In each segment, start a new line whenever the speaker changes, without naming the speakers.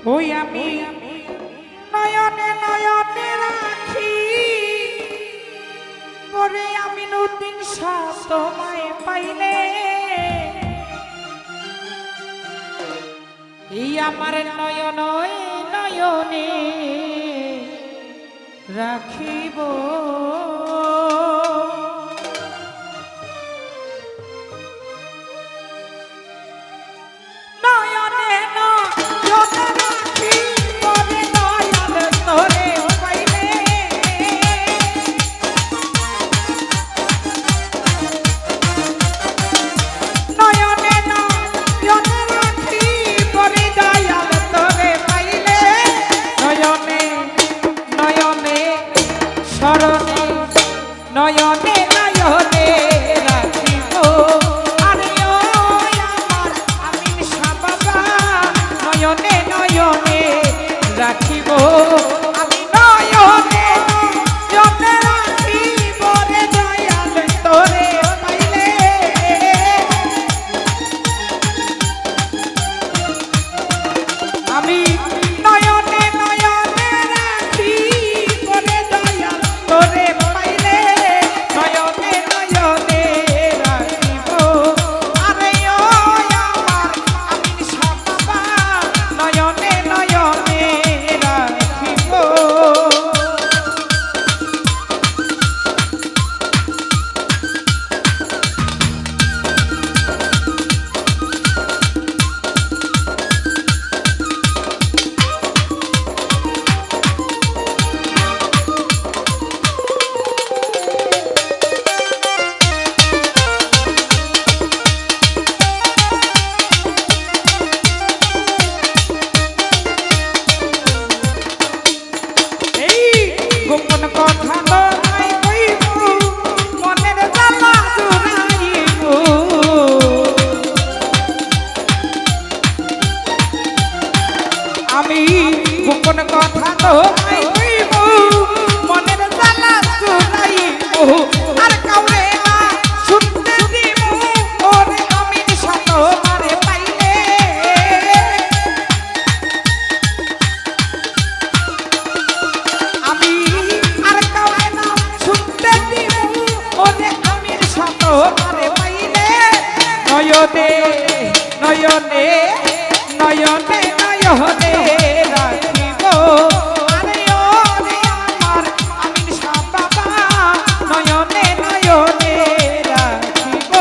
ওই আমি নয়নে নয়নে রাখি পরে আমি নতুন সাপ তোমায় পাইলে এই আমার নয়নে নয়নে রাখিব নয়নে নয়নে রাখিব আরে ও আমার আমিন শাহ বাবা নয়নে নয়নে রাখিব আমি নয়নে নয়নে রাখিব রে দয়াল তোরে পাইলে আমি নয়নে নয়নে রাখিব রে দয়াল তোরে গোপন কথা তো কইব মনের জ্বালা চুরাইব আর কাউরে না শুনতে দিব ওরে আমি শত মারে পাইলে আমি আর কাউরে না শুনতে দিব ওরে আমি শত মারে পাইলে নয়নে নয়নে নয়নে নয়নে রাখিব আরে ও রে আমার আমিন শাহ বাবা নয়নে নয়নে রাখিব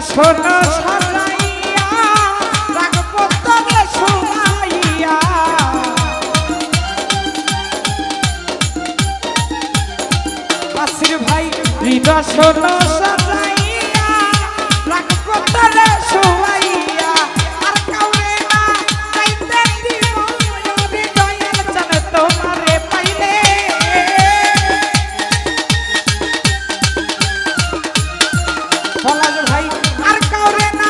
শোনো সাজাইয়া রাখব তবে শুনাইয়া বাসির ভাই হৃদয় শোনো সাজাইয়া রাখব তবে শুনাইয়া আর কাউরে না চাইতে দিব ওরে দয়াল চান তোমারে পাইলে পলাশ ভাই আর কাউরে না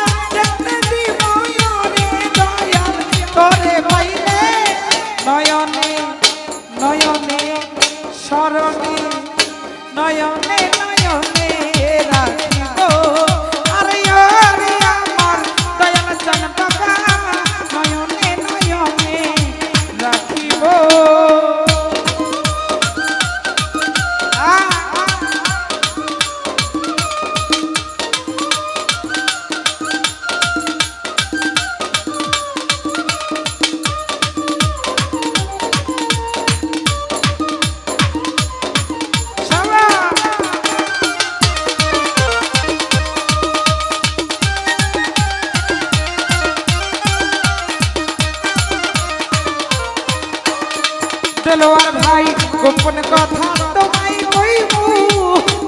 দেলোয়ার ভাই গোপন কথা তোমায় কইব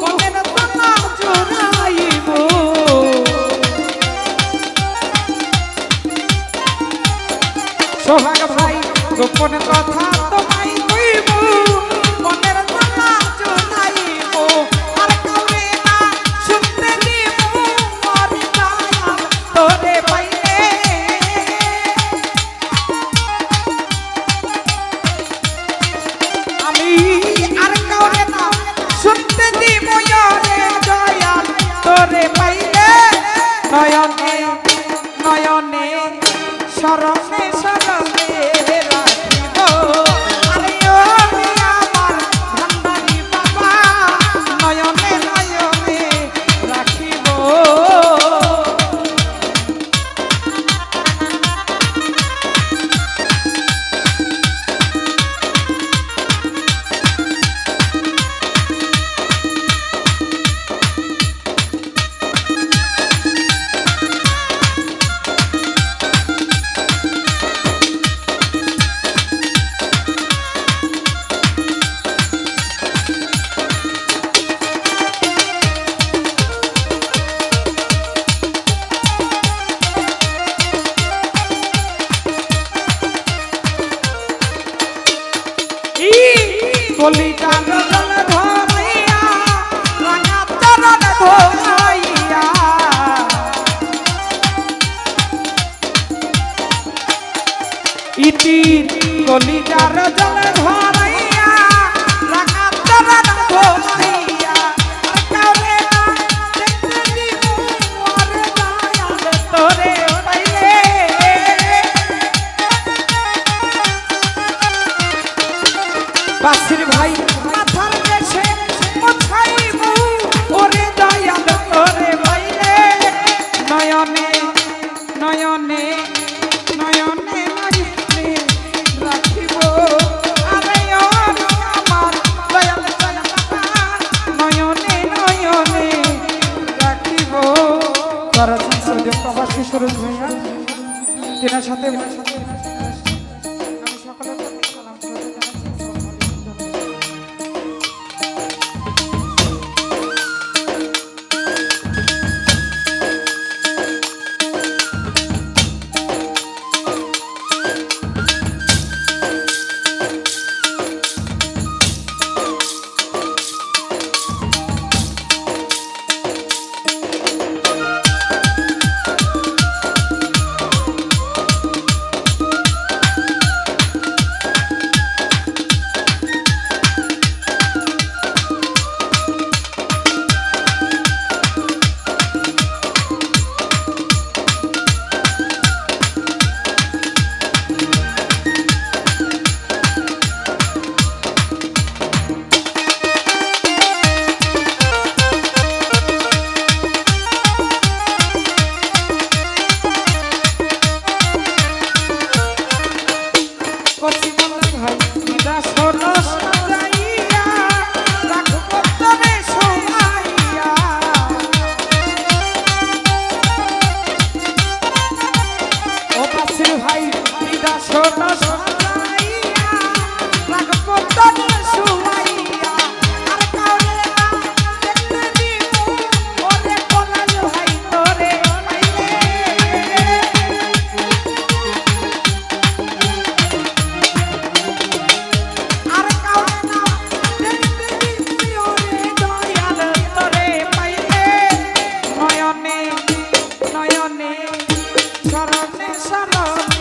মনের জালা জুড়াইব সোহাগ ভাই গোপন কথা তোমায় কইব মনের জালা জুড়াইব আর কাউরে না শুনতে দিব মরি দয়াল তোরে পাইলে আমি আর কাউরে না শুনতে দিব রে দয়াল তোরে পাইলে নয়নে নয়নে শরণে শরণে রাখিব আরে ও আমার ভান্ডারি বাবা নয়নে নয়নে রাখিব কলিজার জল ধরাইয়া রাঙা চরণ ধরাইয়া ইতি কলিজার জল ধরাইয়া রাঙা চরণ ধরাইয়া আর কাউরে না দেখতে দিব ওরে দয়াল তোরে পাইলে বাসির ভাই মাথার দেশে মোছাইব ওরে দয়াল তোরে পাইলে নয়নে নয়নে নয়নে নয়নে রাখিব আরে ও আমার দয়াল বাবা নয়নে নয়নে রাখিব করেছেন সৌদি প্রবাসী সুরজ ভাইয়া তেনার সাথে আমি সকলের প্রতি সালাম নয়নে নয়নে শরণে শরণে